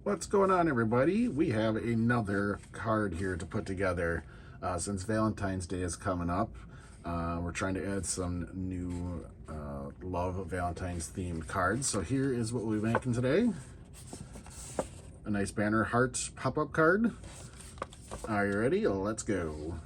What's going on, everybody? We have another card here to put together. Since Valentine's Day is coming up, we're trying to add some new love Valentine's themed cards. So here is what we'll be making today. A nice banner heart pop-up card. Are you ready? Let's go.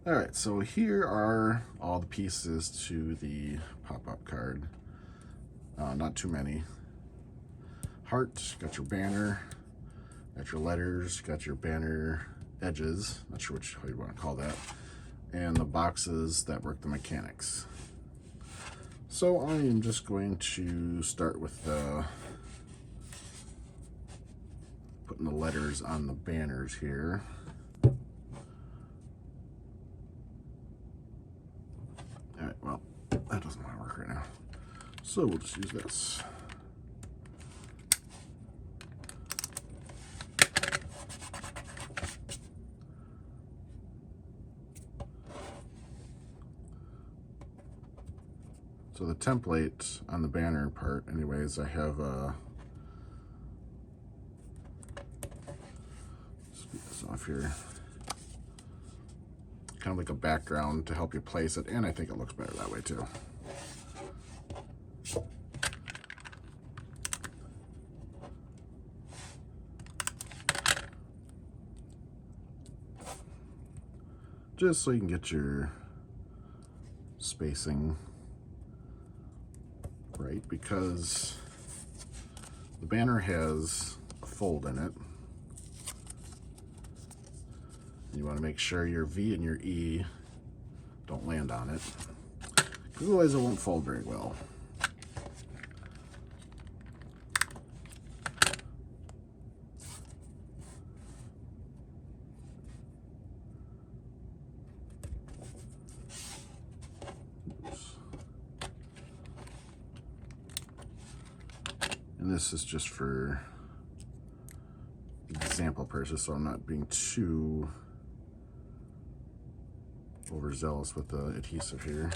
All right, so here are all the pieces to the pop-up card. Not too many. Heart, got your banner, got your letters, got your banner edges, not sure how you want to call that, and the boxes that work the mechanics. So I am just going to start with putting the letters on the banners here. Alright, well, that doesn't want to work right now. So we'll just use this. So the template on the banner part, anyways, I have speed this off here. Kind of like a background to help you place it, and I think it looks better that way too. Just so you can get your spacing right, because the banner has a fold in it. You want to make sure your V and your E don't land on it, because otherwise it won't fold very well. And this is just for example purposes, so I'm not being too overzealous with the adhesive here.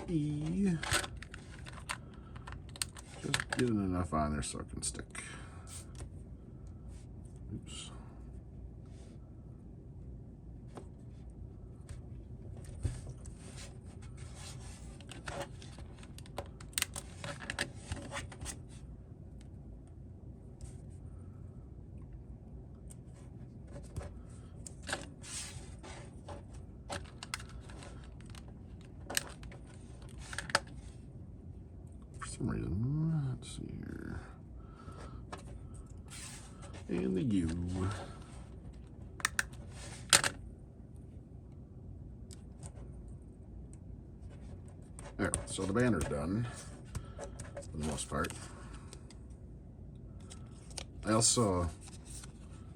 The E, just getting enough on there so it can stick. Oops. Some reason, let's see here, and the U. There, so the banner's done for the most part. I also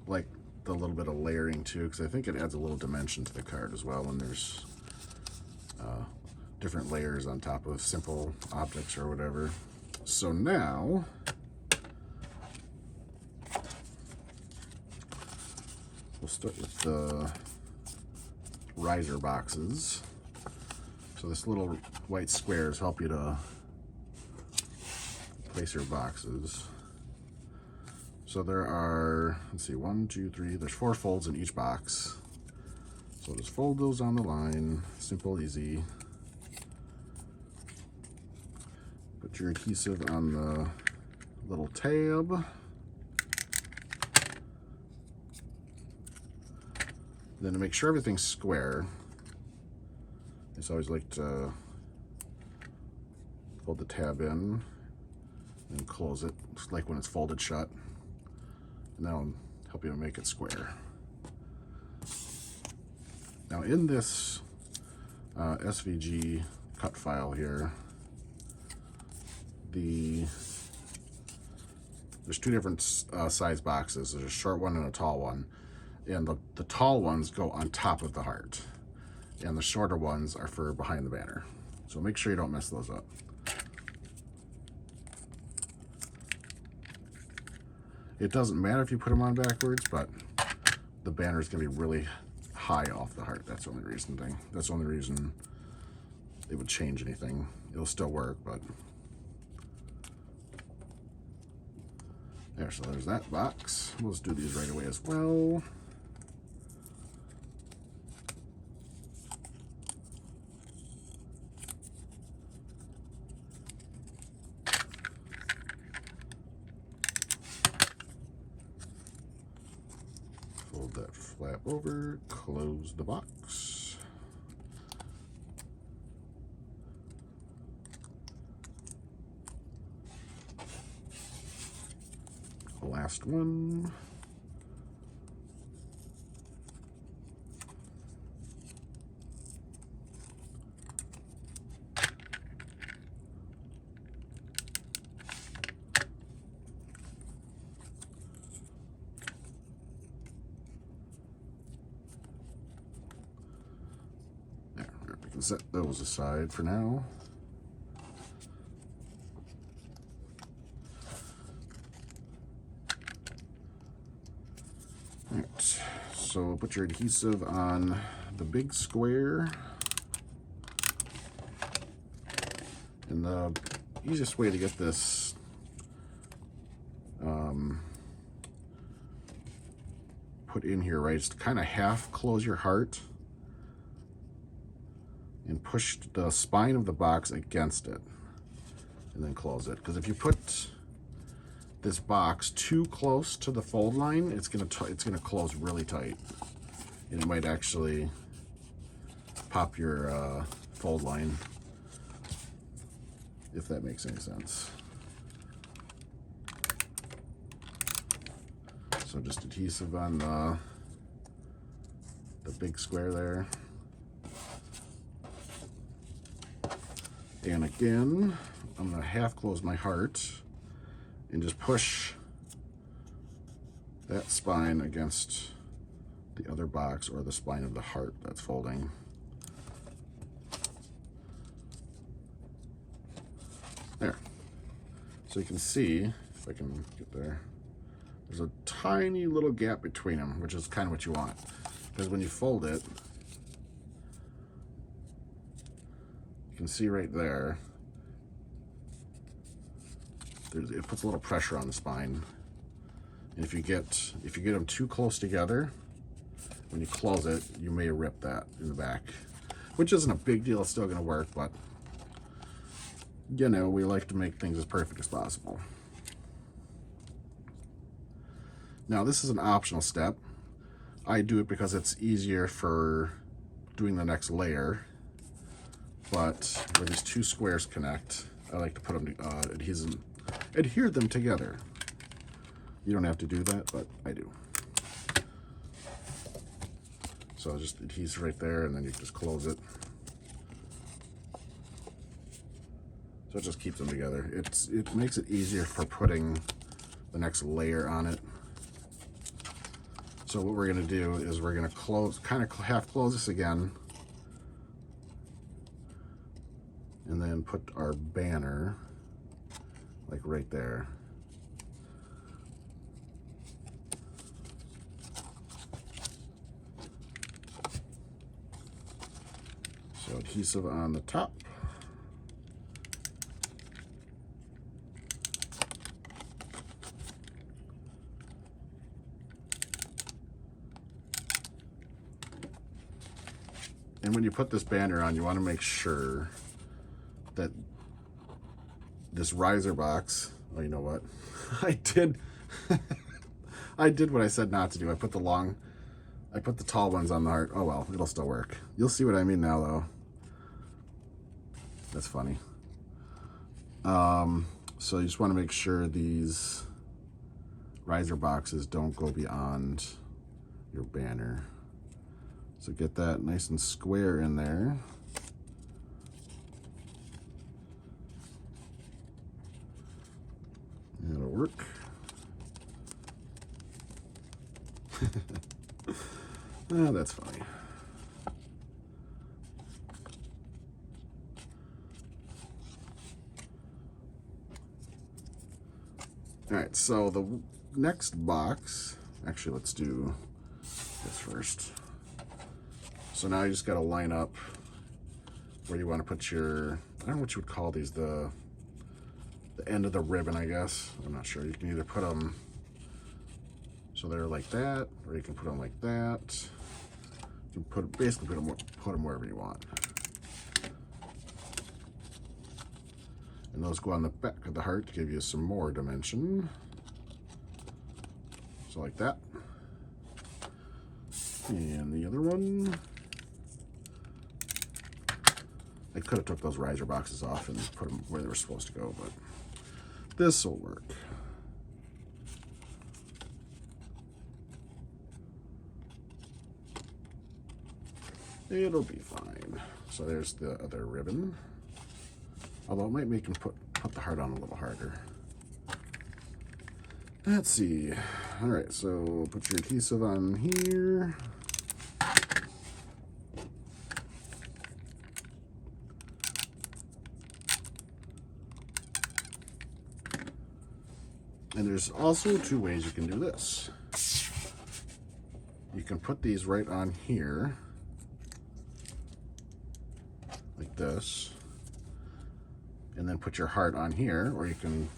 like the little bit of layering too, because I think it adds a little dimension to the card as well when there's different layers on top of simple objects or whatever. So now we'll start with the riser boxes. So this little white squares help you to place your boxes. So there are, let's see, 1, 2, 3, there's 4 folds in each box. So just fold those on the line, simple, easy. Put your adhesive on the little tab. Then to make sure everything's square, I just always like to fold the tab in and close it, just like when it's folded shut. And that'll help you make it square. Now in this SVG cut file here, there's 2 different size boxes. There's a short one and a tall one. And the tall ones go on top of the heart. And the shorter ones are for behind the banner. So make sure you don't mess those up. It doesn't matter if you put them on backwards, but the banner is going to be really high off the heart. That's the only reason thing. That's the only reason it would change anything. It'll still work, but there. So there's that box. We'll just do these right away as well. Fold that flap over, close the box. Last one. There, we can set those aside for now. Alright, so put your adhesive on the big square. And the easiest way to get this put in here, right, is to kind of half close your heart and push the spine of the box against it and then close it. Because if you put this box too close to the fold line, it's gonna close really tight, and it might actually pop your fold line, if that makes any sense. So just adhesive on the big square there, and again I'm gonna half close my heart and just push that spine against the other box, or the spine of the heart that's folding. There. So you can see, if I can get there, there's a tiny little gap between them, which is kind of what you want. Because when you fold it, you can see right there, it puts a little pressure on the spine. And if you get them too close together, when you close it, you may rip that in the back, which isn't a big deal. It's still going to work, but you know, we like to make things as perfect as possible. Now, this is an optional step. I do it because it's easier for doing the next layer, but where these two squares connect, I like to put them adhere them together. You don't have to do that, but I do. So just adhesive right there, and then you just close it. So it just keeps them together. It makes it easier for putting the next layer on it. So what we're gonna do is we're gonna kind of half close this again, and then put our banner like right there. So adhesive on the top. And when you put this banner on, you want to make sure that this riser box, oh, you know what? I did what I said not to do. I put the tall ones on the heart. Oh well, it'll still work. You'll see what I mean now, though. That's funny. So you just want to make sure these riser boxes don't go beyond your banner. So get that nice and square in there. That'll work. Oh, that's funny. All right, so next box, actually let's do this first. So now you just got to line up where you want to put your, I don't know what you would call these, the end of the ribbon, I guess. I'm not sure. You can either put them so they're like that, or you can put them like that. You can basically put them wherever you want. And those go on the back of the heart to give you some more dimension. So like that. And the other one, I could have took those riser boxes off and put them where they were supposed to go, but this will work. It'll be fine. So there's the other ribbon. Although it might make him put the heart on a little harder. Let's see. All right, so put your adhesive on here. And there's also two ways you can do this. You can put these right on here, like this, and then put your heart on here, or you can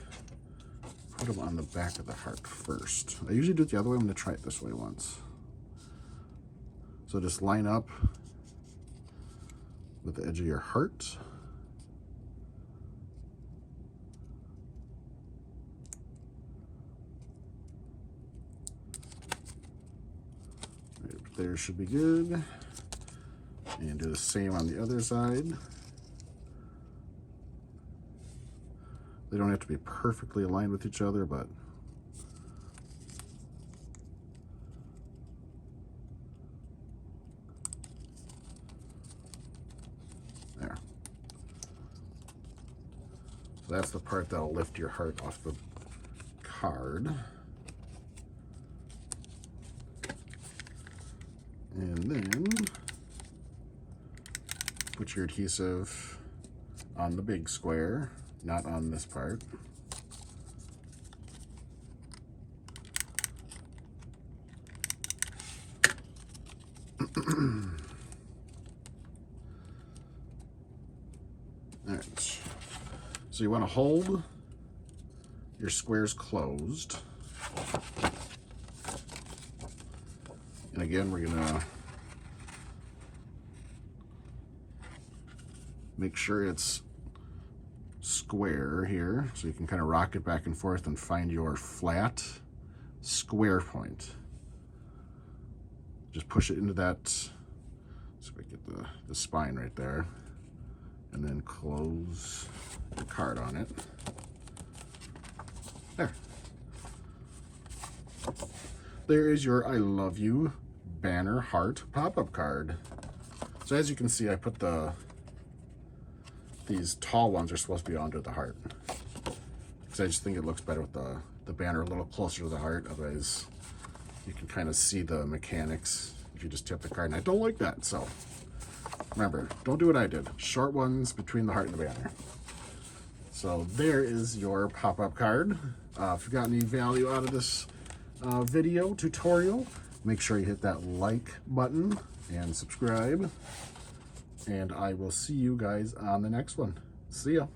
put them on the back of the heart first. I usually do it the other way. I'm going to try it this way once. So just line up with the edge of your heart. Right there should be good. And do the same on the other side. They don't have to be perfectly aligned with each other, but there. So that's the part that'll lift your heart off the card. And then put your adhesive on the big square, not on this part. All right. So you want to hold your squares closed. And again, we're gonna make sure it's square here, so you can kind of rock it back and forth and find your flat square point. Just push it into that, so we get the spine right there, and then close the card on it. There. There is your I love you banner heart pop-up card. So as you can see, I put these tall ones are supposed to be under the heart, because I just think it looks better with the banner a little closer to the heart. Otherwise, you can kind of see the mechanics if you just tip the card, and I don't like that. So remember, don't do what I did. Short ones between the heart and the banner. So there is your pop-up card. If you got any value out of this video tutorial, make sure you hit that like button and subscribe. And I will see you guys on the next one. See ya.